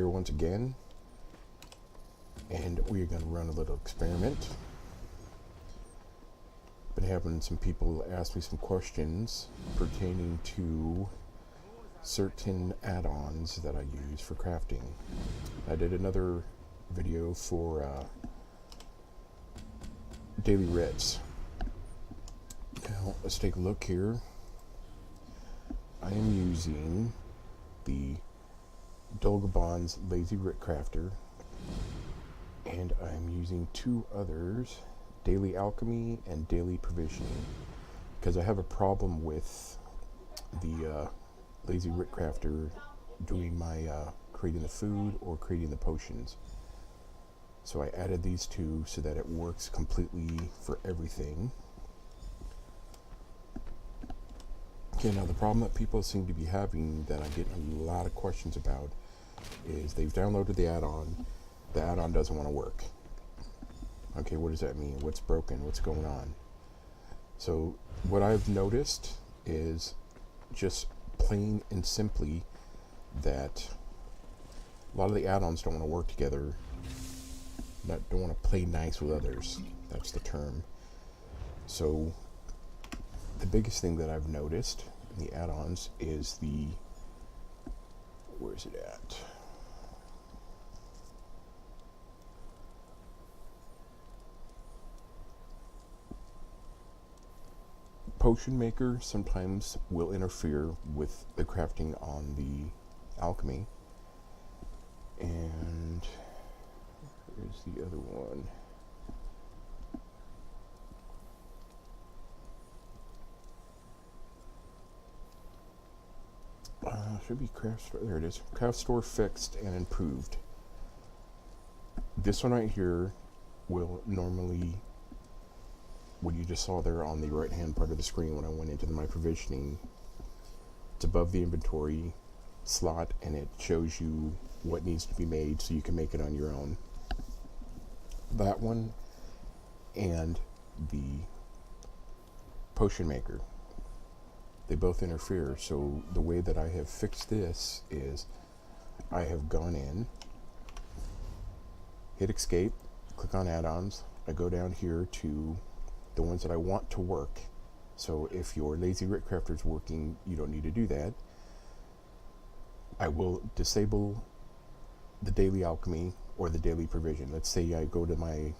here once again, and we're going to run a little experiment. Been having some people ask me some questions pertaining to certain add-ons that I use for crafting. I did another video for daily writs. Now let's take a look here. I am using the Dolgabon's Lazy Writ Crafter, and I'm using two others, Daily Alchemy and Daily Provisioning, because I have a problem with the Lazy Writ Crafter doing my creating the food or creating the potions. So I added these two so that it works completely for everything. Okay, now the problem that people seem to be having that I get a lot of questions about is they've downloaded the add-on doesn't want to work. Okay, what does that mean? What's broken? What's going on? So what I've noticed is just plain and simply that a lot of the add-ons don't want to work together, don't want to play nice with others. That's the term. So the biggest thing that I've noticed in the add-ons is where's it at? Potion Maker sometimes will interfere with the crafting on the alchemy. And where's the other one? Should be Craft Store. There it is. Craft Store Fixed and Improved. This one right here will normally, what you just saw there on the right hand part of the screen when I went into my provisioning, it's above the inventory slot and it shows you what needs to be made so you can make it on your own. That one and the Potion Maker, they both interfere. So the way that I have fixed this is I have gone in, hit escape, click on add-ons. I go down here to the ones that I want to work. So if your Lazy Writ Crafter is working, you don't need to do that. I will disable the Daily Alchemy or the Daily Provision. Let's say I go to my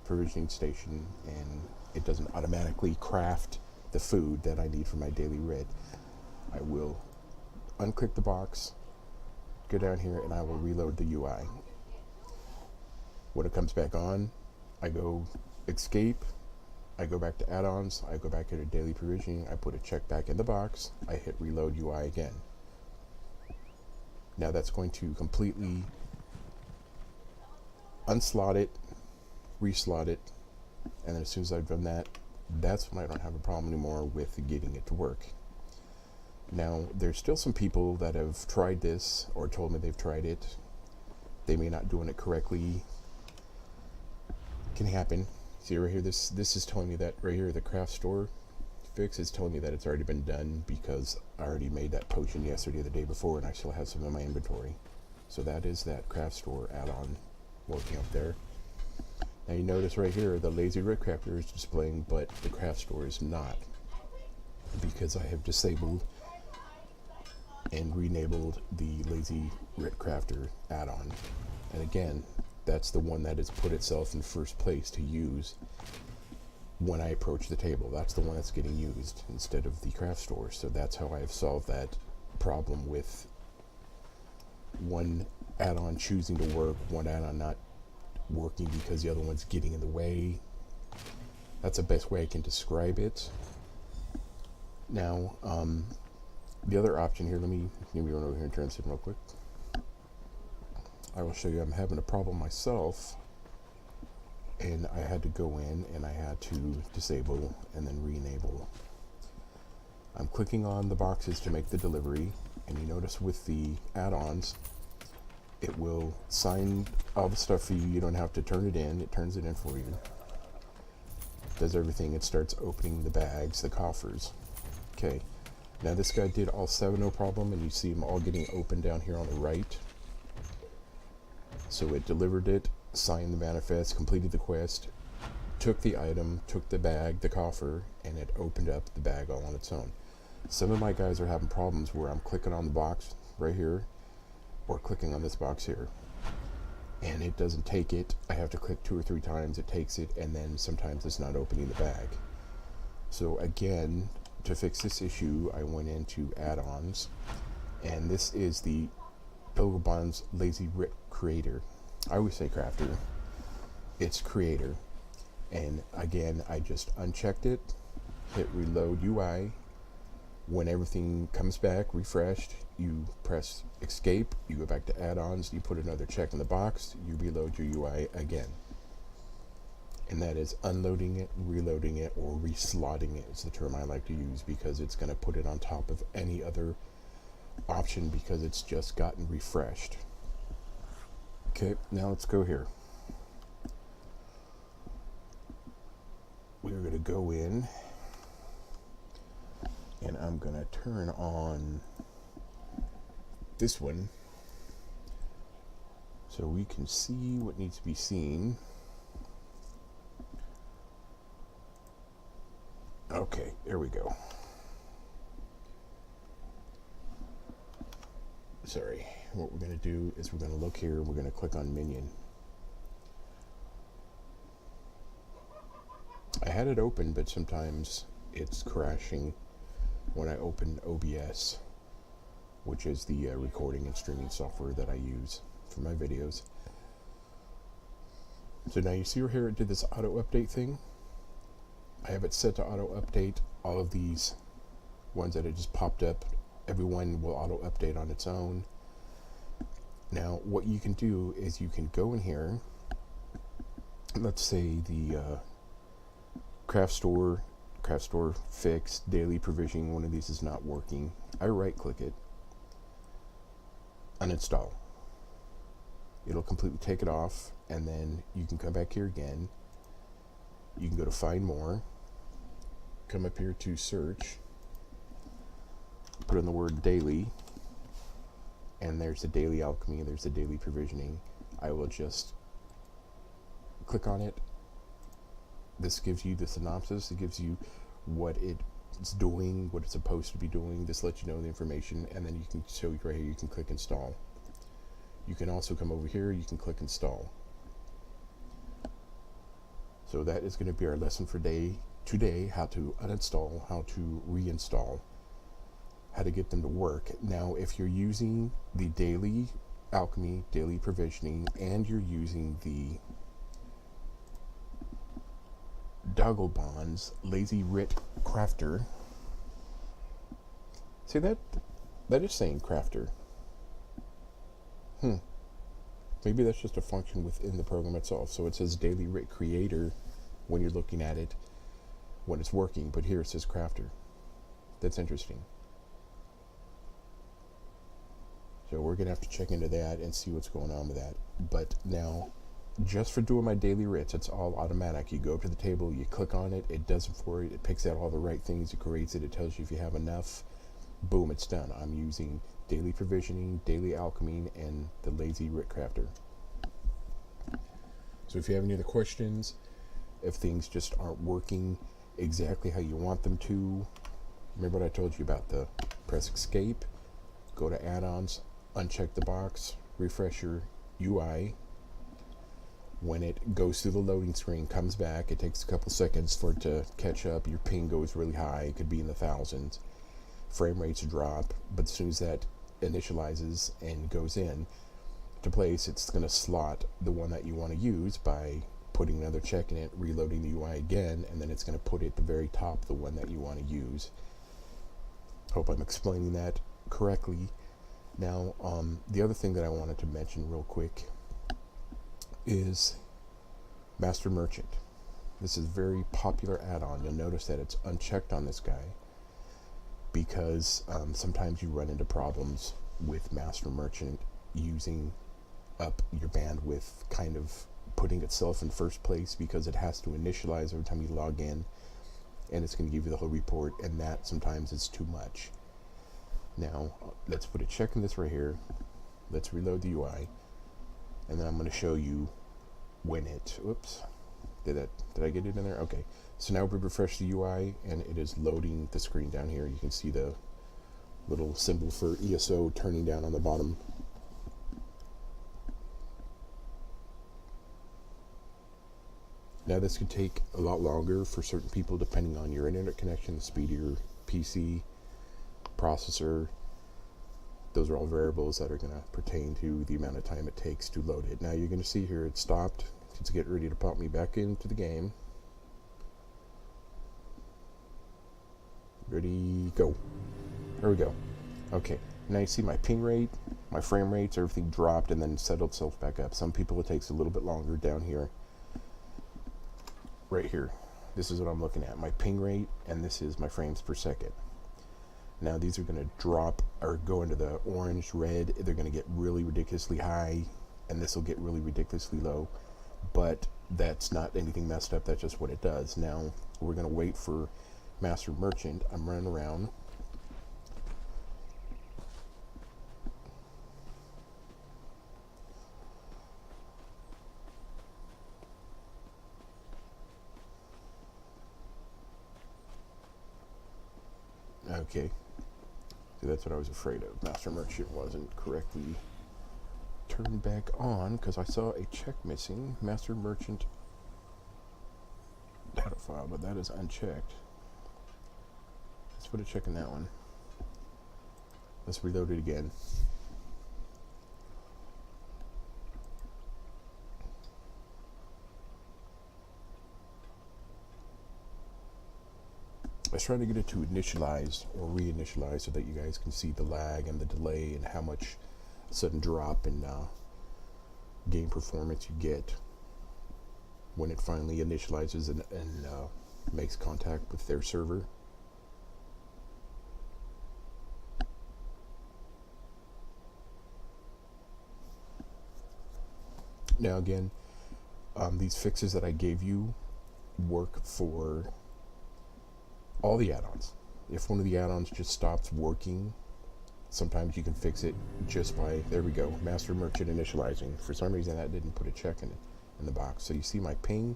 provisioning station and it doesn't automatically craft the food that I need for my daily writ. I will unclick the box, go down here, and I will reload the UI. When it comes back on, I go escape, I go back to add-ons, I go back here to daily provisioning, I put a check back in the box, I hit reload UI again. Now that's going to completely unslot it, reslot it, and then as soon as I've done that, that's when I don't have a problem anymore with getting it to work. Now, there's still some people that have tried this or told me they've tried it. They may not doing it correctly. Can happen. See right here, this is telling me that right here, the craft store fix is telling me that it's already been done because I already made that potion yesterday or the day before and I still have some in my inventory. So that is that craft store add-on working up there. Now you notice right here the Lazy Writ Crafter is displaying, but the craft store is not, because I have disabled and re-enabled the Lazy Writ Crafter add-on. And again, that's the one that has put itself in first place to use when I approach the table. That's the one that's getting used instead of the craft store. So that's how I have solved that problem with one add-on choosing to work, one add-on not working because the other one's getting in the way. That's the best way I can describe it. Now, the other option here, let me run over here and turn this in real quick. I will show you. I'm having a problem myself, and I had to go in and I had to disable and then re-enable. I'm clicking on the boxes to make the delivery, and you notice with the add-ons, it will sign all the stuff for you. You don't have to turn it in. It turns it in for you. Does everything. It starts opening the bags, the coffers. Okay. Now this guy did all 7, no problem, and you see them all getting open down here on the right. So it delivered it, signed the manifest, completed the quest, took the item, took the bag, the coffer, and it opened up the bag all on its own. Some of my guys are having problems where I'm clicking on the box right here or clicking on this box here, and it doesn't take it. I have to click 2 or 3 times, it takes it, and then sometimes it's not opening the bag. So again, to fix this issue, I went into add-ons, and this is the Pilgrim's Lazy Writ Creator. I always say crafter. It's creator. And again, I just unchecked it, hit reload UI. When everything comes back refreshed, you press escape, you go back to add-ons, you put another check in the box, you reload your UI again. And that is unloading it, reloading it, or reslotting it is the term I like to use, because it's going to put it on top of any other option because it's just gotten refreshed. Okay, now let's go here. We're going to go in, and I'm going to turn on this one so we can see what needs to be seen. Okay, there we go. Sorry, what we're going to do is we're going to look here and we're going to click on Minion. I had it open, but sometimes it's crashing when I open OBS, which is the recording and streaming software that I use for my videos. So now you see here it did this auto update thing. I have it set to auto update. All of these ones that it just popped up, everyone will auto update on its own. Now what you can do is you can go in here, let's say the craft store fixed daily provisioning, one of these is not working. I right click it, uninstall. It'll completely take it off, and then you can come back here again. You can go to find more, come up here to search, put in the word daily, and there's the daily alchemy, there's the daily provisioning. I will just click on it. This gives you the synopsis, it gives you what it's doing, what it's supposed to be doing. This lets you know the information, and then you can show you right here, you can click install. You can also come over here, you can click install. So that is going to be our lesson for today, how to uninstall, how to reinstall, how to get them to work. Now, if you're using the daily alchemy, daily provisioning, and you're using the Dogglebon's Lazy Writ Crafter, see that is saying crafter. Maybe that's just a function within the program itself. So it says Daily Writ Creator when you're looking at it when it's working, but here it says crafter. That's interesting. So we're gonna have to check into that and see what's going on with that. But now, just for doing my daily writs, it's all automatic. You go up to the table, you click on it, it does it for you, it picks out all the right things, it creates it, it tells you if you have enough, boom, it's done. I'm using daily provisioning, daily alchemy, and the Lazy Writ Crafter. So if you have any other questions, if things just aren't working exactly how you want them to, remember what I told you about the press escape, go to add-ons, uncheck the box, refresh your UI. When it goes through the loading screen, comes back, it takes a couple seconds for it to catch up. Your ping goes really high, it could be in the thousands. Frame rates drop, but as soon as that initializes and goes in to place, it's going to slot the one that you want to use by putting another check in it, reloading the UI again, and then it's going to put at the very top the one that you want to use. Hope I'm explaining that correctly. Now, the other thing that I wanted to mention real quick is Master Merchant. This is a very popular add-on. You'll notice that it's unchecked on this guy because sometimes you run into problems with Master Merchant using up your bandwidth, kind of putting itself in first place because it has to initialize every time you log in, and it's going to give you the whole report, and that sometimes is too much. Now, let's put a check in this right here. Let's reload the UI. and then I'm going to show you when it, whoops, did I get it in there? Okay, so now we refresh the UI and it is loading the screen down here. You can see the little symbol for ESO turning down on the bottom. Now this could take a lot longer for certain people depending on your internet connection, the speed of your PC, processor. Those are all variables that are going to pertain to the amount of time it takes to load it. Now you're going to see here it stopped. It's getting ready to pop me back into the game. Ready, go. There we go. Okay, now you see my ping rate, my frame rates, everything dropped and then settled itself back up. Some people it takes a little bit longer down here. Right here, this is what I'm looking at, my ping rate, and this is my frames per second. Now these are going to drop or go into the orange, red. They're going to get really ridiculously high, and this will get really ridiculously low. But that's not anything messed up. That's just what it does. Now we're going to wait for Master Merchant. I'm running around. Okay. See, that's what I was afraid of. Master Merchant wasn't correctly turned back on because I saw a check missing. Master Merchant data file, but that is unchecked. Let's put a check in that one. Let's reload it again. I was trying to get it to initialize or reinitialize so that you guys can see the lag and the delay and how much sudden drop in game performance you get when it finally initializes and makes contact with their server. Now again, these fixes that I gave you work for all the add-ons. If one of the add-ons just stops working, sometimes you can fix it just by, there we go, Master Merchant initializing. For some reason that didn't put a check in the box. So you see my ping,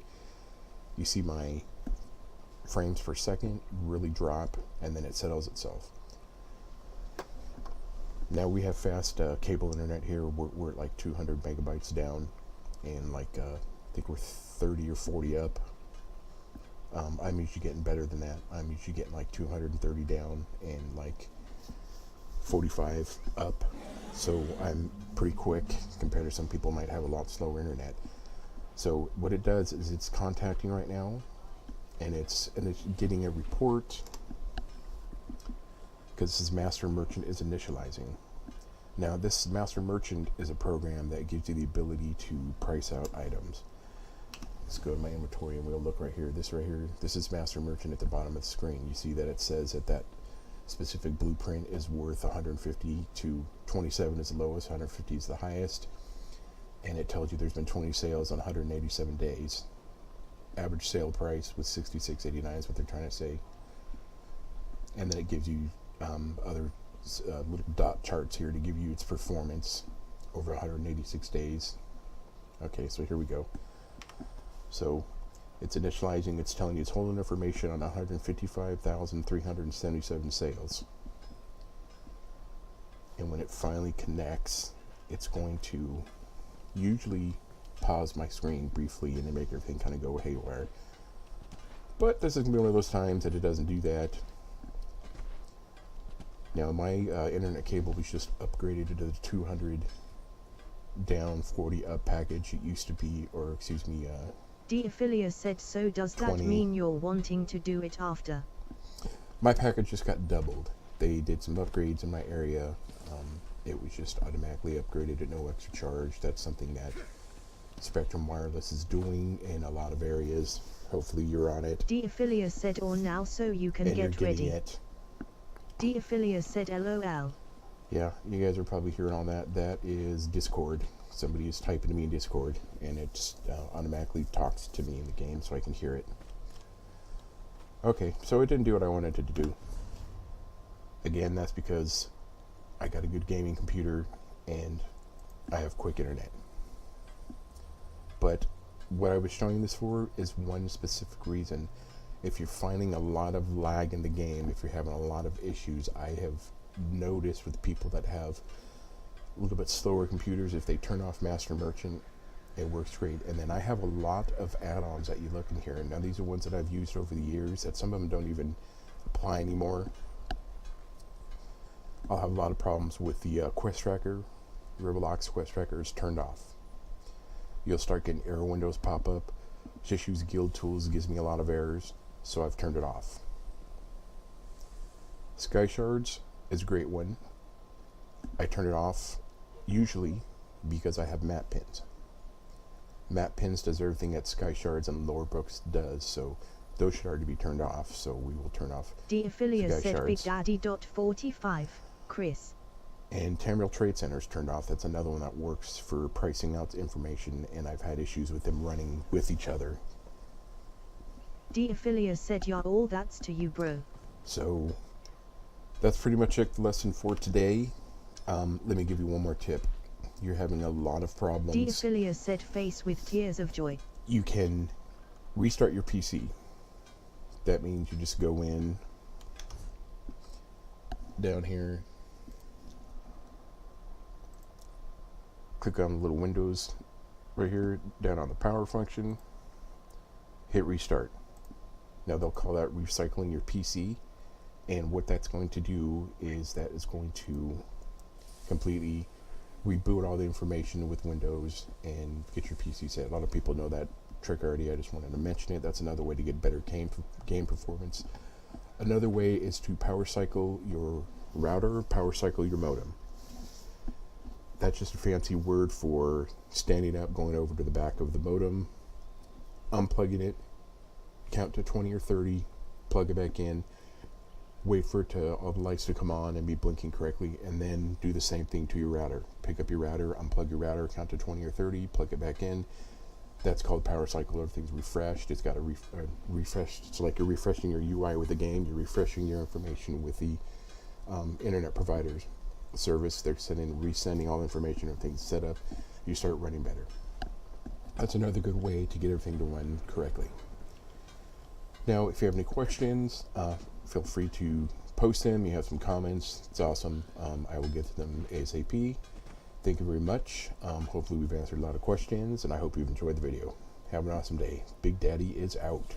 you see my frames per second really drop, and then it settles itself. Now we have fast cable internet here. We're at like 200 megabytes down, and like I think we're 30 or 40 up. I'm usually getting better than that. I'm usually getting like 230 down and like 45 up. So I'm pretty quick compared to some people might have a lot slower internet. So what it does is it's contacting right now, and it's getting a report because this is Master Merchant is initializing. Now this Master Merchant is a program that gives you the ability to price out items. Let's go to my inventory and we'll look right here. This right here, this is Master Merchant at the bottom of the screen. You see that it says that that specific blueprint is worth 150 to 27 is the lowest, 150 is the highest, and it tells you there's been 20 sales on 187 days. Average sale price was $66.89 is what they're trying to say. And then it gives you other little dot charts here to give you its performance over 186 days. Okay, so here we go. So it's initializing, it's telling you its whole information on 155,377 sales. And when it finally connects, it's going to usually pause my screen briefly and then make everything kind of go haywire. But this is going to be one of those times that it doesn't do that. Now my internet cable was just upgraded to the 200 down 40 up package. It used to be, or excuse me, Deophilia said, so does that mean you're wanting to do it after? My package just got doubled. They did some upgrades in my area. It was just automatically upgraded at no extra charge. That's something that Spectrum Wireless is doing in a lot of areas. Hopefully you're on it. Deophilia said, or now so you can and get you're ready. It. Deophilia said, LOL. Yeah, you guys are probably hearing all that. That is Discord. Somebody is typing to me in Discord, and it automatically talks to me in the game so I can hear it. Okay, so it didn't do what I wanted it to do. Again, that's because I got a good gaming computer and I have quick internet. But what I was showing this for is one specific reason. If you're finding a lot of lag in the game, if you're having a lot of issues, I have noticed with people that have a little bit slower computers, if they turn off Master Merchant, it works great. And then I have a lot of add-ons that you look in here. Now these are ones that I've used over the years that some of them don't even apply anymore. I'll have a lot of problems with the quest tracker. Riverlock's quest tracker is turned off. You'll start getting error windows pop up. Just use guild tools, gives me a lot of errors, so I've turned it off. Sky Shards is a great one. I turn it off usually because I have map pins. Map pins does everything that Sky Shards and Lore Books does, so those should already be turned off, so we will turn off D-Affiliate Sky said Shards. Big Daddy.45, Chris. And Tamriel Trade Center is turned off. That's another one that works for pricing out information, and I've had issues with them running with each other. D-Affiliate said, yeah, all that's to you, bro. So that's pretty much it, the lesson for today. Let me give you one more tip. You're having a lot of problems. D-Affiliate said, face with tears of joy. You can restart your PC. That means you just go in down here, click on the little windows right here, down on the power function, hit restart. Now they'll call that recycling your PC, and what that's going to do is that it's going to completely reboot all the information with Windows and get your PC set. A lot of people know that trick already. I just wanted to mention it. That's another way to get better game performance. Another way is to power cycle your router, power cycle your modem. That's just a fancy word for standing up, going over to the back of the modem, unplugging it, count to 20 or 30, plug it back in, wait for it to all the lights to come on and be blinking correctly, and then do the same thing to your router. Pick up your router, unplug your router, count to 20 or 30, plug it back in. That's called power cycle. Everything's refreshed. It's got a refresh. It's like you're refreshing your UI with the game. You're refreshing your information with the internet providers service. They're resending all the information. Everything's set up. You start running better. That's another good way to get everything to run correctly. Now, if you have any questions, feel free to post them. You have some comments. It's awesome. I will get to them ASAP. Thank you very much. Hopefully we've answered a lot of questions, and I hope you've enjoyed the video. Have an awesome day. Big Daddy is out.